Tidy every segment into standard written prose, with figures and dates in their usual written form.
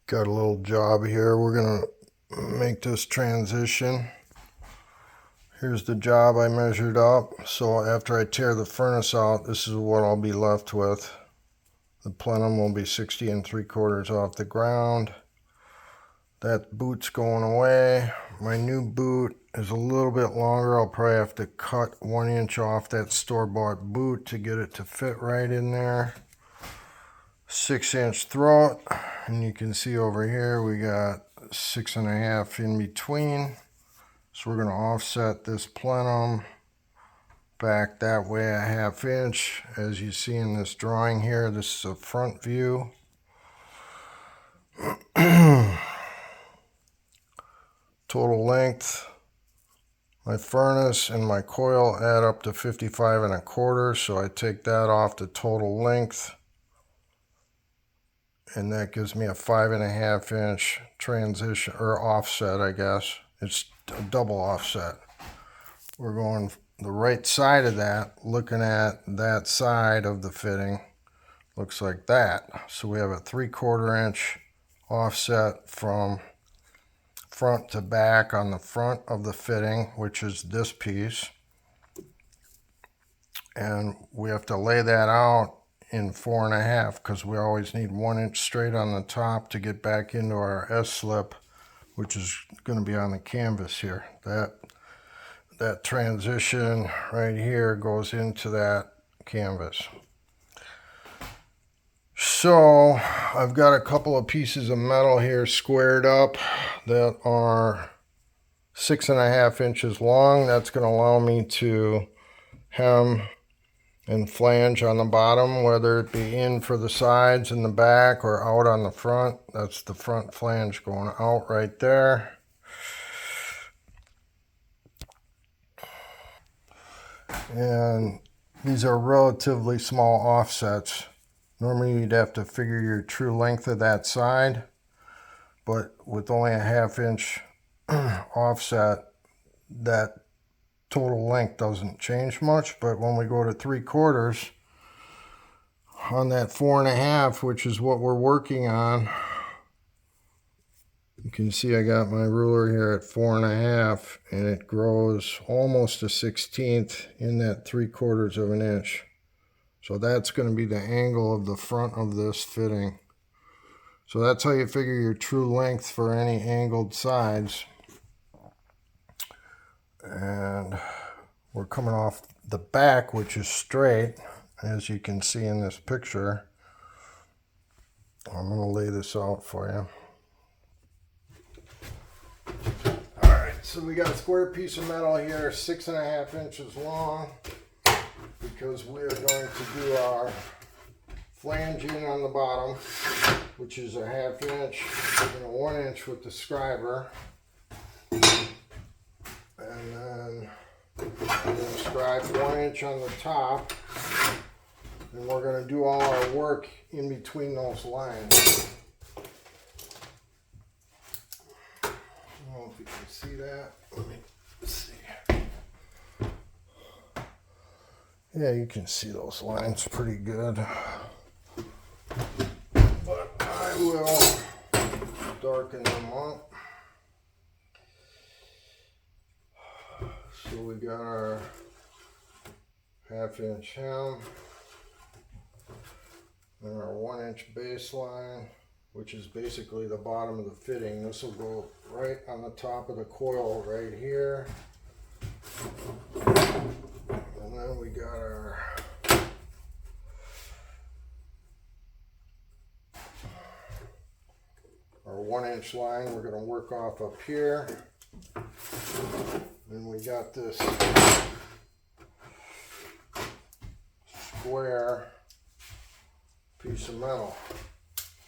Got a little job here. We're gonna make this transition. Here's the job I measured up. So after I tear the furnace out, this is what I'll be left with. The plenum will be 60 3/4 off the ground. That boot's going away. My new boot is a little bit longer. I'll probably have to cut 1 inch off that store-bought boot to get it to fit right in there. 6-inch throat, and you can see over here we got 6.5 in between. So we're going to offset this plenum back that way a 1/2 inch. As you see in this drawing here, this is a front view. Total length, my furnace and my coil add up to 55 1/4, so I take that off the total length, and that gives me a 5.5 inch transition, or offset, I guess. It's a double offset. We're going the right side of that, looking at that side of the fitting, looks like that. So we have a 3/4 inch offset from front to back on the front of the fitting, which is this piece. And we have to lay that out in 4.5 because we always need 1 inch straight on the top to get back into our S-slip, which is going to be on the canvas here. That transition right here goes into that canvas. So I've got a couple of pieces of metal here squared up that are 6.5 inches long. That's going to allow me to hem and flange on the bottom, whether it be in for the sides and the back or out on the front. That's the front flange going out right there. And these are relatively small offsets. Normally you'd have to figure your true length of that side, but with only a 1/2 inch offset, that total length doesn't change much. But when we go to 3/4 on that 4.5, which is what we're working on, you can see I got my ruler here at 4.5, and it grows almost a 1/16 in that 3/4 of an inch. So that's going to be the angle of the front of this fitting. So that's how you figure your true length for any angled sides. And we're coming off the back, which is straight, as you can see in this picture. I'm going to lay this out for you. Alright, so we got a square piece of metal here, 6.5 inches long, because we are going to do our flanging on the bottom, which is a 1/2 inch and a 1 inch with the scriber. And then I'm going to scribe 1 inch on the top, and we're going to do all our work in between those lines. I don't know if you can see that. Let me see. Yeah, you can see those lines pretty good. But I will darken them up. So we got our 1/2 inch hem and our 1 inch baseline, which is basically the bottom of the fitting. This will go right on the top of the coil right here. And then we got our 1 inch line we're going to work off up here. Then we got this square piece of metal.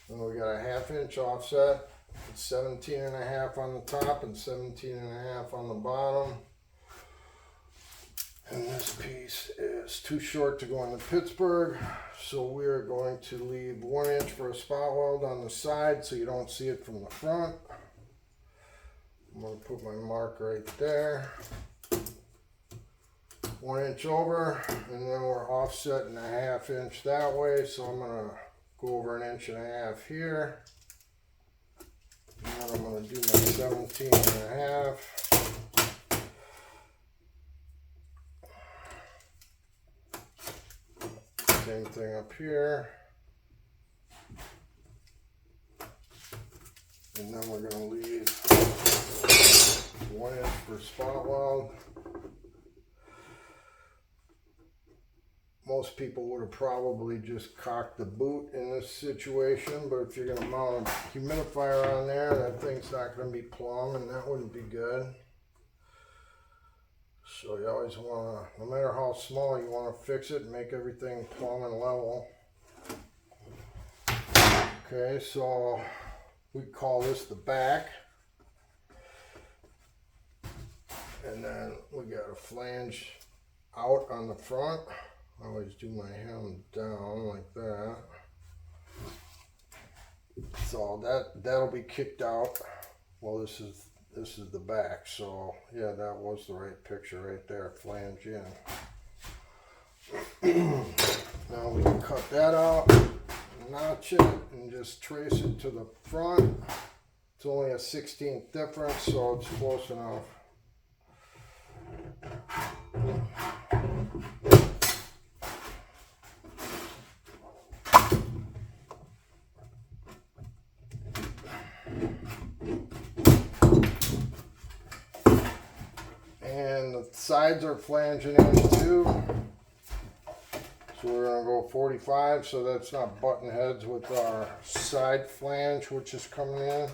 Then we got a 1/2 inch offset. It's 17.5 on the top and 17.5 on the bottom. And this piece is too short to go into Pittsburgh, so we're going to leave 1 inch for a spot weld on the side so you don't see it from the front. I'm going to put my mark right there. 1 inch over, and then we're offsetting a 1/2 inch that way, so I'm going to go over 1.5 inches here. front, I'm going to do my 17 and a half. Same thing up here. And then we're going to leave 1 inch for spot weld. Most people would have probably just cocked the boot in this situation, but if you're going to mount a humidifier on there, that thing's not going to be plumb, and that wouldn't be good. So you always want to, no matter how small, you want to fix it and make everything plumb and level. Okay, so we call this the back. And then we got a flange out on the front. I always do my hem down like that. So that'll be kicked out. Well, this is the back. So yeah, that was the right picture right there. Flange in. Now we can cut that out, notch it, and just trace it to the front. It's only a 16th difference, so it's close enough. And the sides are flanging in too. So we're going to go 45, so that's not button heads with our side flange, which is coming in.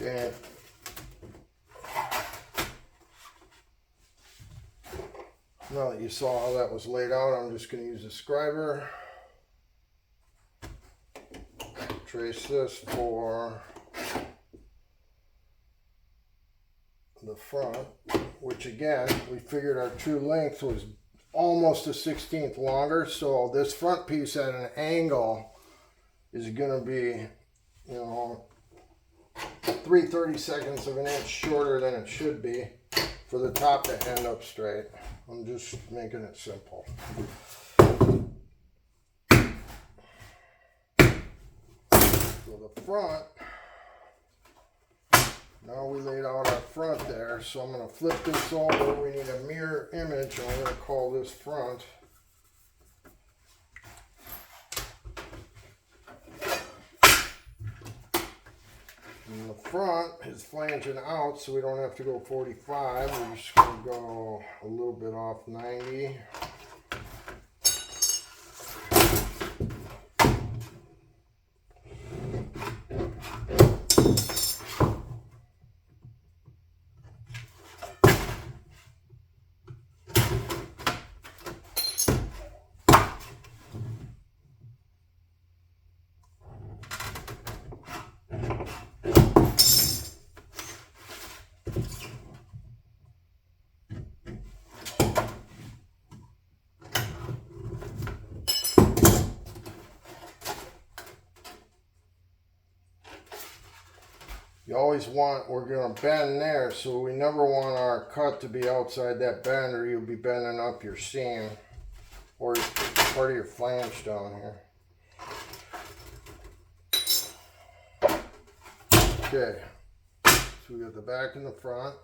Okay. Now that you saw how that was laid out, I'm just going to use a scriber. Trace this for the front, which again, we figured our true length was almost a 16th longer, so this front piece at an angle is going to be, you know, 3/32 of an inch shorter than it should be for the top to end up straight. I'm just making it simple. So the front, now we laid out our front there, so I'm going to flip this over. We need a mirror image, and I'm going to call this front. And the front is flanging out, so we don't have to go 45. We're just going to go a little bit off 90. You always want, we're going to bend there, so we never want our cut to be outside that bend, or you'll be bending up your seam or part of your flange down here. Okay, so we got the back and the front,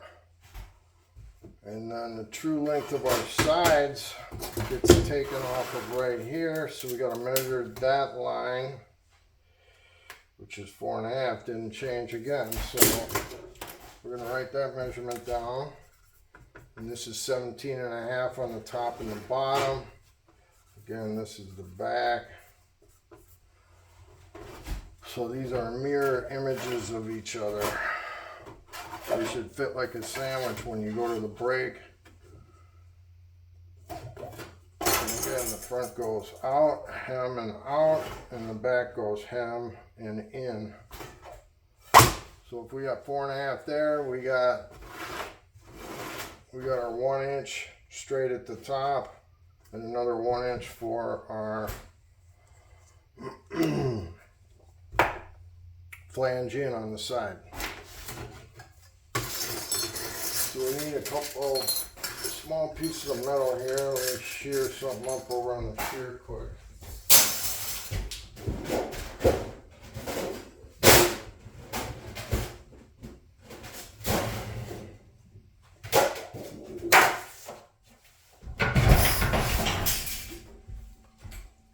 and then the true length of our sides gets taken off of right here, so we got to measure that line, which is 4.5, didn't change again. So we're going to write that measurement down. And this is 17.5 on the top and the bottom. Again, this is the back. So these are mirror images of each other. They should fit like a sandwich when you go to the break. Again, the front goes out, hem and out, and the back goes hem and in. So if we got 4.5 there, we got our 1 inch straight at the top, and another 1 inch for our flange in on the side. So we need a couple small pieces of metal here. Let me shear something up over on the shear quick.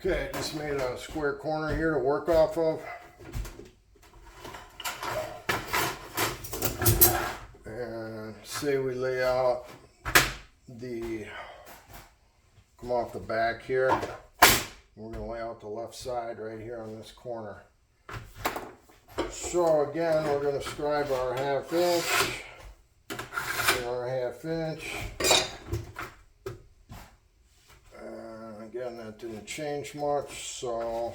Okay, I just made a square corner here to work off of. And say we lay out come off the back here. We're going to lay out the left side right here on this corner. So again, we're going to scribe our 1/2 inch. Our 1/2 inch. Again, that didn't change much, so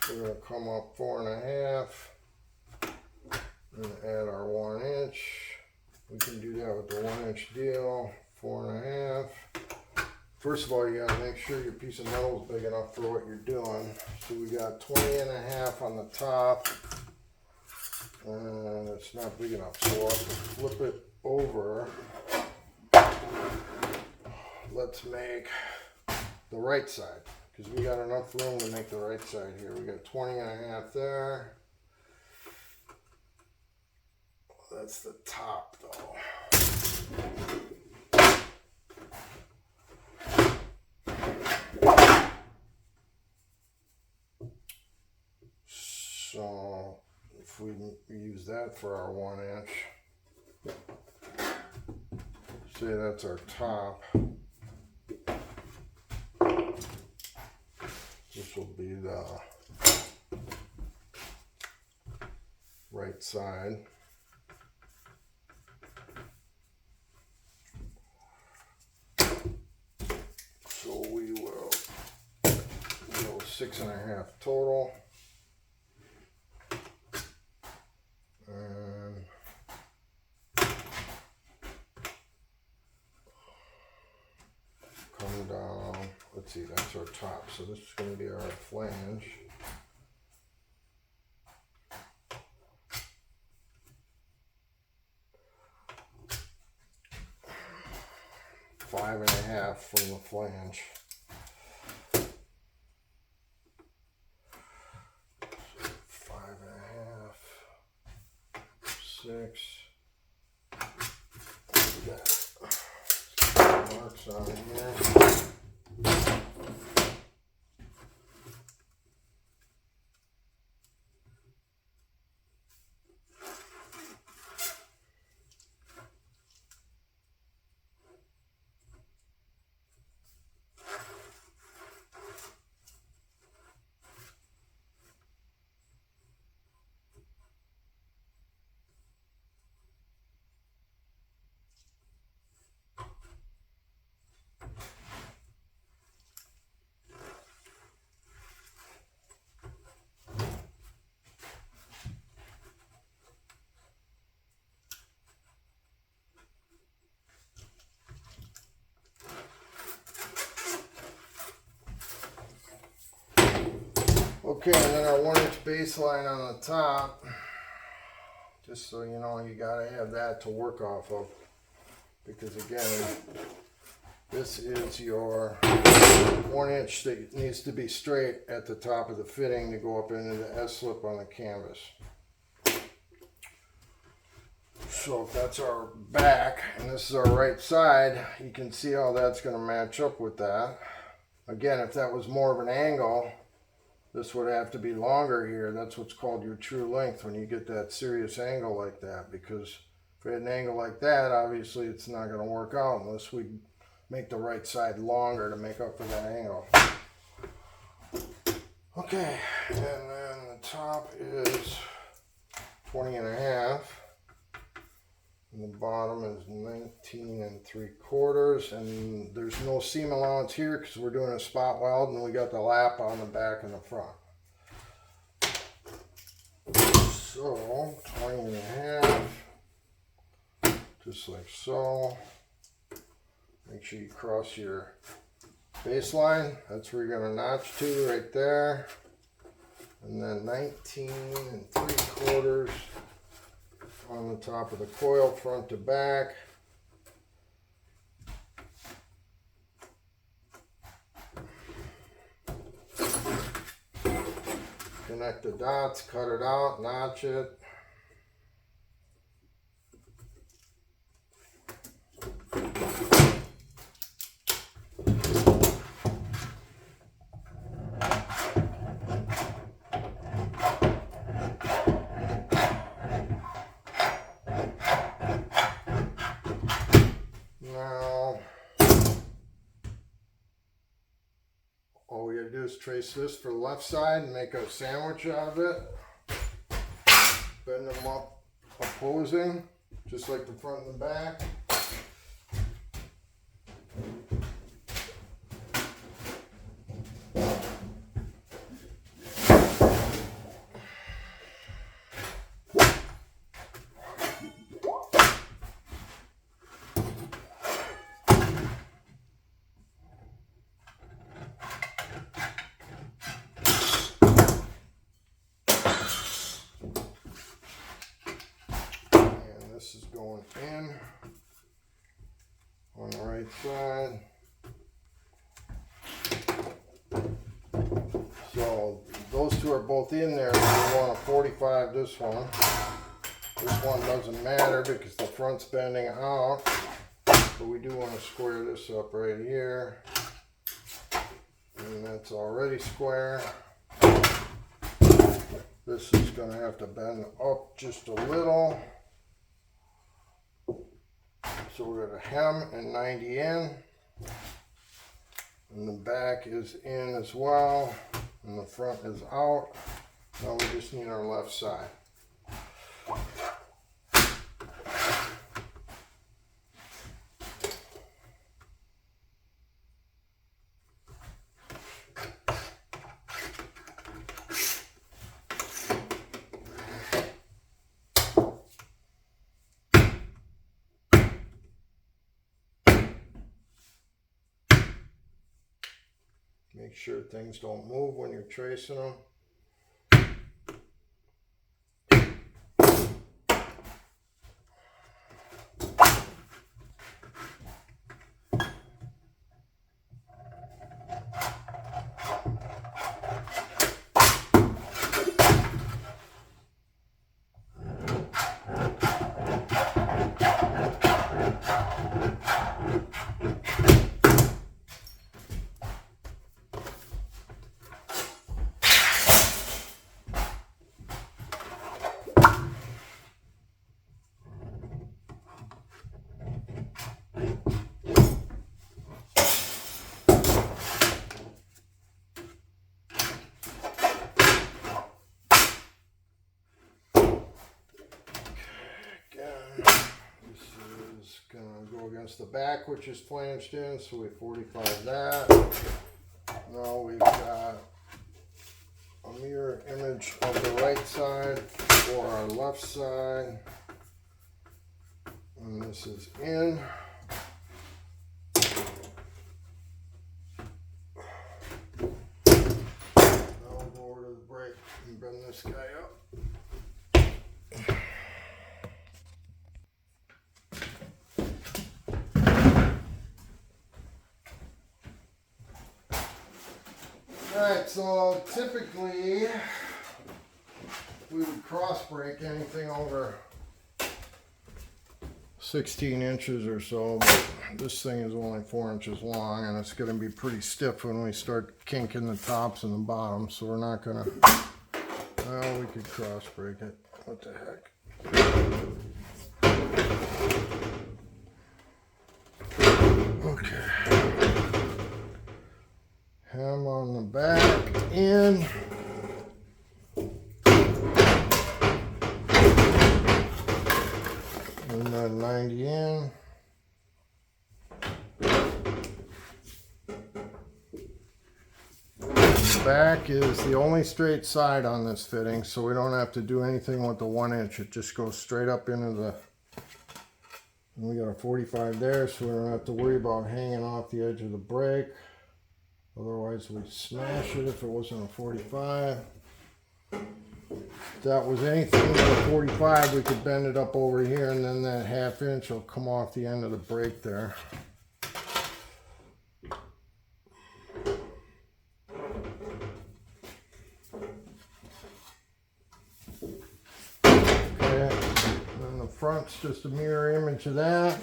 we're going to come up 4 1/2 and add our 1 inch. We can do that with the 1 inch deal, 4 1/2. First of all, you got to make sure your piece of metal is big enough for what you're doing. So we got 20 1/2 on the top, and it's not big enough, so I'll have to flip it over. Let's make the right side, because we got enough room to make the right side here. We got 20 1/2 there. That's the top though. So if we use that for our 1 inch, say that's our top. This will be the right side. So we will go 6 1/2 total. And come down, let's see, that's our top. So this is going to be our flange. Five 1/2 from the flange. So 5 1/2, 6. We got marks on here. Okay, and then our 1 inch baseline on the top, just so you know, you gotta have that to work off of, because again, this is your 1 inch that needs to be straight at the top of the fitting to go up into the S-slip on the canvas. So if that's our back and this is our right side, you can see how that's going to match up with that. Again, if that was more of an angle, this would have to be longer here. That's what's called your true length when you get that serious angle like that, because if we had an angle like that, obviously it's not going to work out unless we make the right side longer to make up for that angle. Okay, and then the top is 20 1/2. And the bottom is 19 3/4, and there's no seam allowance here because we're doing a spot weld, and we got the lap on the back and the front. So 20 1/2, just like so. sure you cross your baseline. That's where you're going to notch to, right there. And then 19 3/4 on the top of the coil, front to back. Connect the dots, cut it out, notch it. Now, all we gotta do is trace this for the left side and make a sandwich out of it. Bend them up opposing, just like the front and the back. This is going in on the right side. So those two are both in there. We want to 45 this one. This one doesn't matter because the front's bending out. But we do want to square this up right here. And that's already square. This is going to have to bend up just a little. So we're going to hem and 90 in, and the back is in as well, and the front is out. Now we just need our left side. Make sure things don't move when you're tracing them. Against the back, which is flanged in, so we 45 that. Now we've got a mirror image of the right side for our left side, and this is in. Now we'll go over to the brake and bend this guy up. Alright, so typically we would cross break anything over 16 inches or so, but this thing is only 4 inches long and it's going to be pretty stiff when we start kinking the tops and the bottoms, so we're not going to, well, we could cross break it. What the heck. Okay. Hem on the back, in. And then 90 in. The back is the only straight side on this fitting, so we don't have to do anything with the 1 inch. It just goes straight up into And we got a 45 there, so we don't have to worry about hanging off the edge of the brake. Otherwise we'd smash it if it wasn't a 45. If that was anything but a 45, we could bend it up over here, and then that 1/2 inch will come off the end of the brake there. Okay, then the front's just a mirror image of that.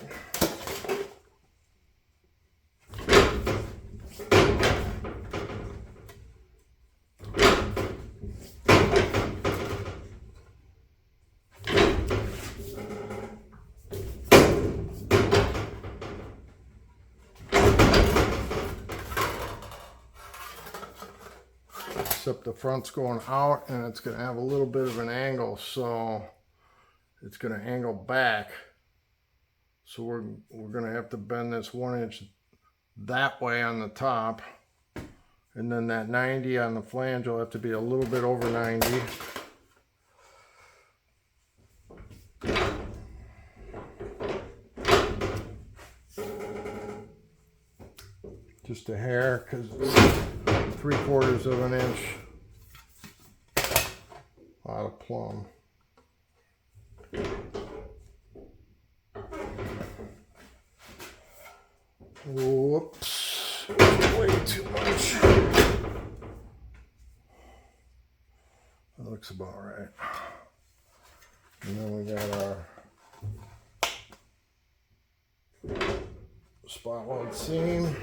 Except the front's going out and it's going to have a little bit of an angle, so it's going to angle back. So we're going to have to bend this 1 inch that way on the top, and then that 90 on the flange will have to be a little bit over 90. Just a hair, because 3/4 of an inch out of plumb. Whoops, way too much. That looks about right. And then we got our spot weld seam.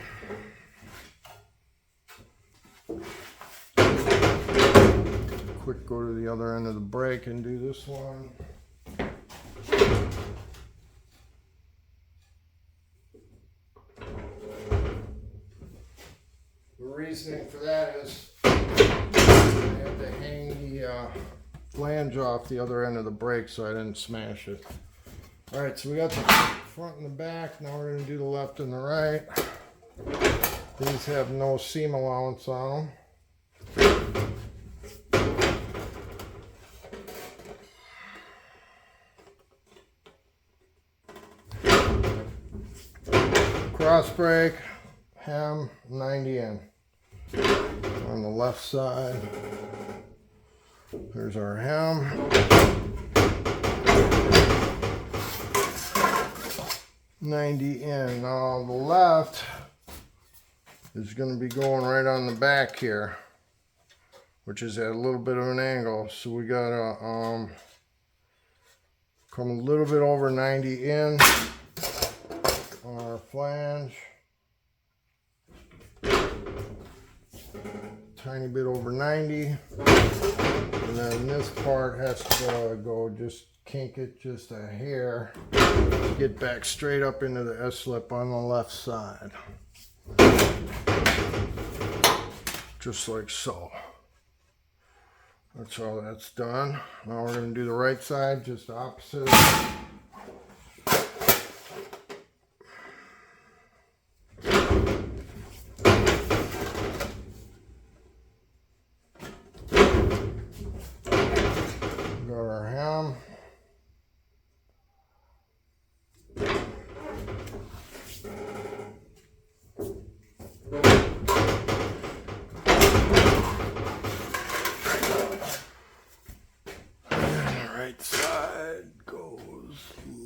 Quick go to the other end of the brake and do this one. The reasoning for that is I had to hang the flange off the other end of the brake so I didn't smash it. Alright, so we got the front and the back. Now we're going to do the left and the right. These have no seam allowance on them. Cross brake, hem 90 in. On the left side, there's our hem. $90 in. Now the left is going to be going right on the back here, which is at a little bit of an angle. So we got to come a little bit over 90 in on our flange. Tiny bit over 90. And then this part has to go, just kink it just a hair to get back straight up into the S-lip on the left side. Just like so. That's all that's done. Now we're going to do the right side, just opposite. Got our hem.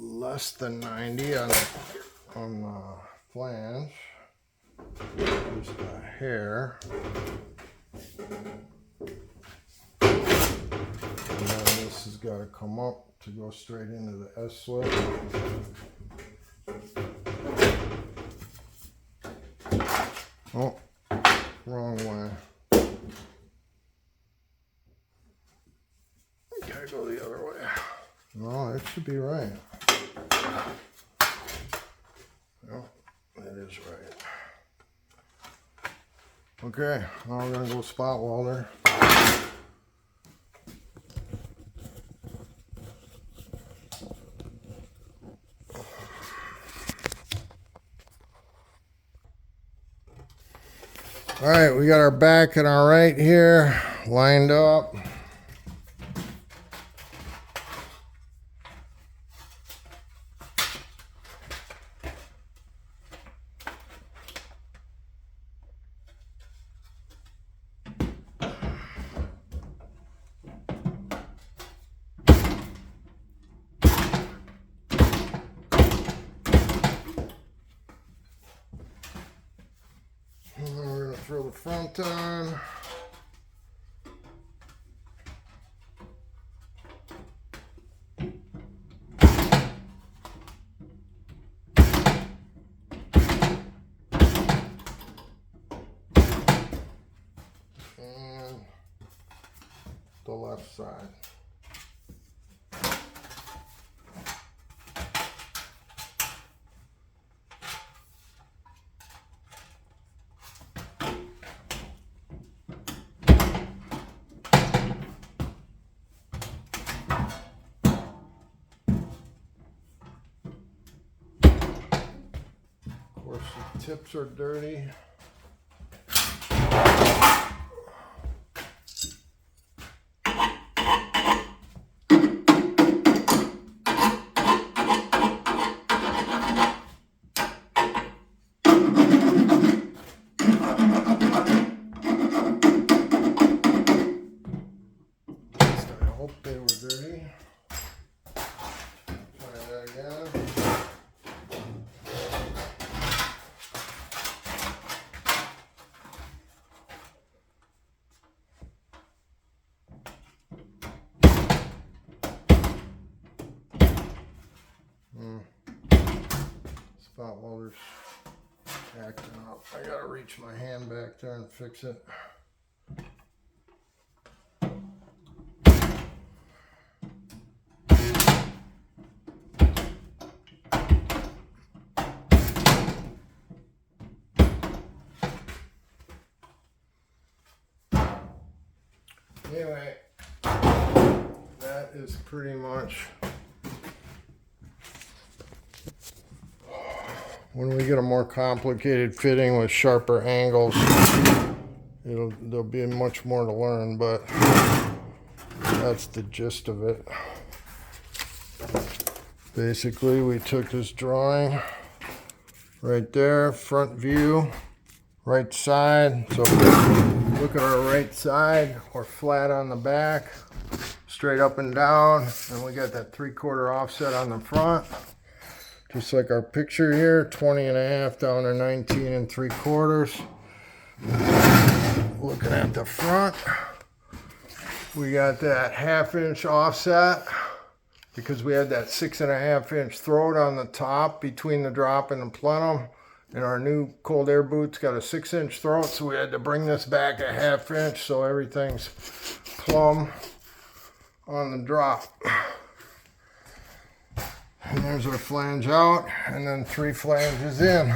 Less than 90 on the flange, just a hair, and then this has got to come up to go straight into the S-lip. Oh, wrong way. Gotta go the other way. No, it should be right. No, that is right. Okay, now we're going to go spot welder. Alright, we got our back and our right here lined up. throw the front on. And the left side. Of course, the tips are dirty. I hope they were dirty. Try that again. Spot welder's acting up. I gotta reach my hand back there and fix it. Anyway, that is pretty much. When we get a more complicated fitting with sharper angles, there'll be much more to learn, but that's the gist of it. Basically, we took this drawing right there, front view, right side. So look at our right side, we're flat on the back, straight up and down, and we got that 3/4 offset on the front. Just like our picture here, 20.5 down to 19 3/4. Looking at the front, we got that 1/2 inch offset because we had that 6.5 inch throat on the top between the drop and the plenum. And our new cold air boots got a 6 inch throat, so we had to bring this back a 1/2 inch so everything's plumb on the drop. And there's our flange out, and then 3 flanges in.